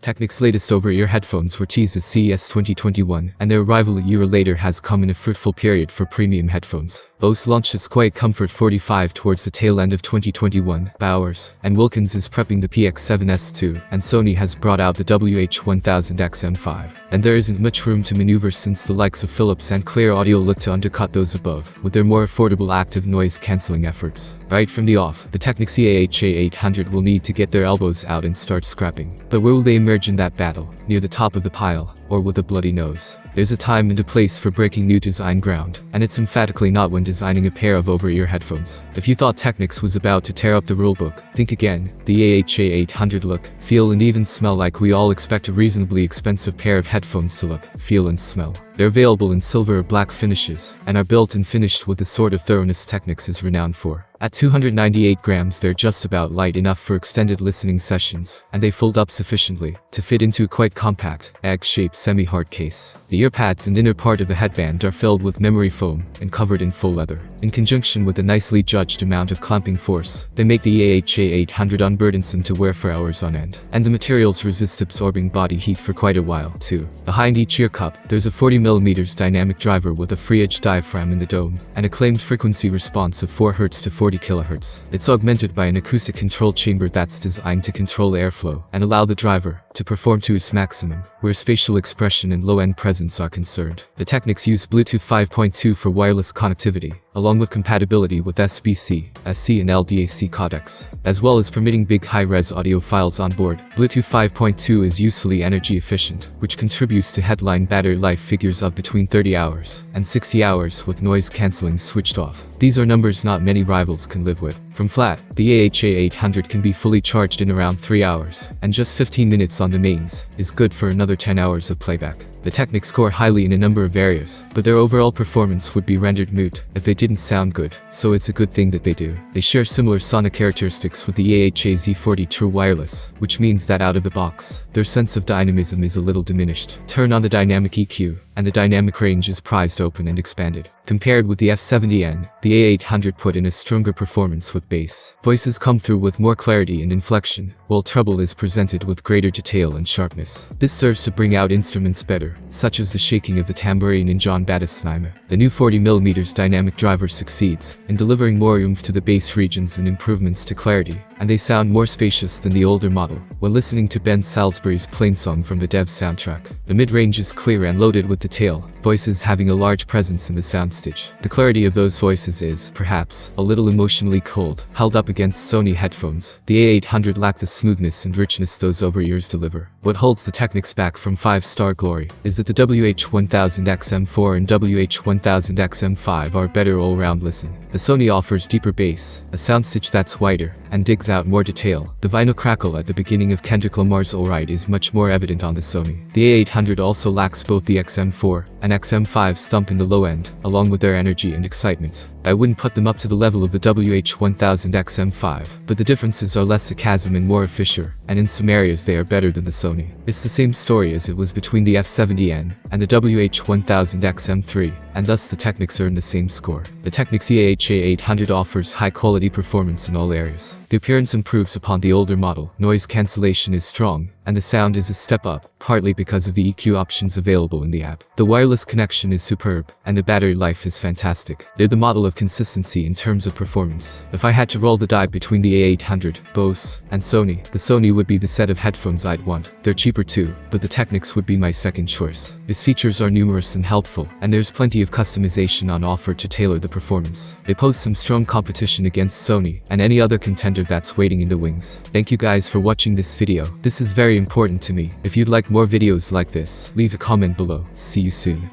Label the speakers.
Speaker 1: Technics' latest over-ear headphones were teased at CES 2021, and their arrival a year later has come in a fruitful period for premium headphones. Bose launched its Quiet Comfort 45 towards the tail end of 2021, Bowers and Wilkins is prepping the PX7S2, and Sony has brought out the WH-1000XM5. And there isn't much room to maneuver since the likes of Philips and Clear Audio look to undercut those above, with their more affordable active noise-cancelling efforts. Right from the off, the Technics EAH-A800 will need to get their elbows out and start scrapping. But where will they emerge in that battle? Near the top of the pile, or with a bloody nose? There's a time and a place for breaking new design ground, and it's emphatically not when designing a pair of over-ear headphones. If you thought Technics was about to tear up the rulebook, think again. The EAH-A800 look, feel and even smell like we all expect a reasonably expensive pair of headphones to look, feel and smell. They're available in silver or black finishes, and are built and finished with the sort of thoroughness Technics is renowned for. At 298 grams they're just about light enough for extended listening sessions, and they fold up sufficiently to fit into a quite compact, egg-shaped semi-hard case. The ear pads and inner part of the headband are filled with memory foam and covered in faux leather. In conjunction with a nicely judged amount of clamping force, they make the EAH-A800 unburdensome to wear for hours on end. And the materials resist absorbing body heat for quite a while, too. Behind each ear cup, there's a 40mm dynamic driver with a free-edge diaphragm in the dome, and a claimed frequency response of 4 Hz to 40 kHz. It's augmented by an acoustic control chamber that's designed to control airflow and allow the driver to perform to its maximum, where spatial expression and low-end presence are concerned. The Technics use Bluetooth 5.2 for wireless connectivity, along with compatibility with SBC, SC and LDAC codecs, as well as permitting big high-res audio files on board. Bluetooth 5.2 is usefully energy efficient, which contributes to headline battery life figures of between 30 hours and 60 hours with noise cancelling switched off. These are numbers not many rivals can live with. From flat, the EAH-A800 can be fully charged in around 3 hours, and just 15 minutes on the mains is good for another 10 hours of playback. The Technics score highly in a number of areas, but their overall performance would be rendered moot if they didn't sound good, so it's a good thing that they do. They share similar sonic characteristics with the EAH-A-Z40 True Wireless, which means that out of the box, their sense of dynamism is a little diminished. Turn on the dynamic EQ, and the dynamic range is prized open and expanded. Compared with the F70N, the A800 put in a stronger performance with bass. Voices come through with more clarity and inflection, while treble is presented with greater detail and sharpness. This serves to bring out instruments better, such as the shaking of the tambourine in John Batiste. The new 40mm dynamic driver succeeds in delivering more oomph to the bass regions and improvements to clarity, and they sound more spacious than the older model when listening to Ben Salisbury's Plainsong from the Devs soundtrack. The mid-range is clear and loaded with detail, voices having a large presence in the soundstage. The clarity of those voices is, perhaps, a little emotionally cold, held up against Sony headphones. The A800 lack the smoothness and richness those over-ears deliver. What holds the Technics back from 5-star glory is that the WH-1000XM4 and WH-1000XM5 are better all-round listen. The Sony offers deeper bass, a soundstage that's wider, and digs out more detail. The vinyl crackle at the beginning of Kendrick Lamar's Alright is much more evident on the Sony. The A800 also lacks both the XM4 and XM5 stump in the low end, along with their energy and excitement. I wouldn't put them up to the level of the WH-1000XM5, but the differences are less a chasm and more a fissure, and in some areas they are better than the Sony. It's the same story as it was between the F70N and the WH-1000XM3, and thus the Technics earn the same score. The Technics EAH-A800 offers high-quality performance in all areas. The appearance improves upon the older model, noise cancellation is strong, and the sound is a step up, partly because of the EQ options available in the app. The wireless connection is superb, and the battery life is fantastic. They're the model of consistency in terms of performance. If I had to roll the die between the A800, Bose, and Sony, the Sony would be the set of headphones I'd want. They're cheaper too, but the Technics would be my second choice. Its features are numerous and helpful, and there's plenty of customization on offer to tailor the performance. They pose some strong competition against Sony and any other contender that's waiting in the wings. Thank you guys for watching this video. This is very important to me. If you'd like more videos like this, leave a comment below. See you soon.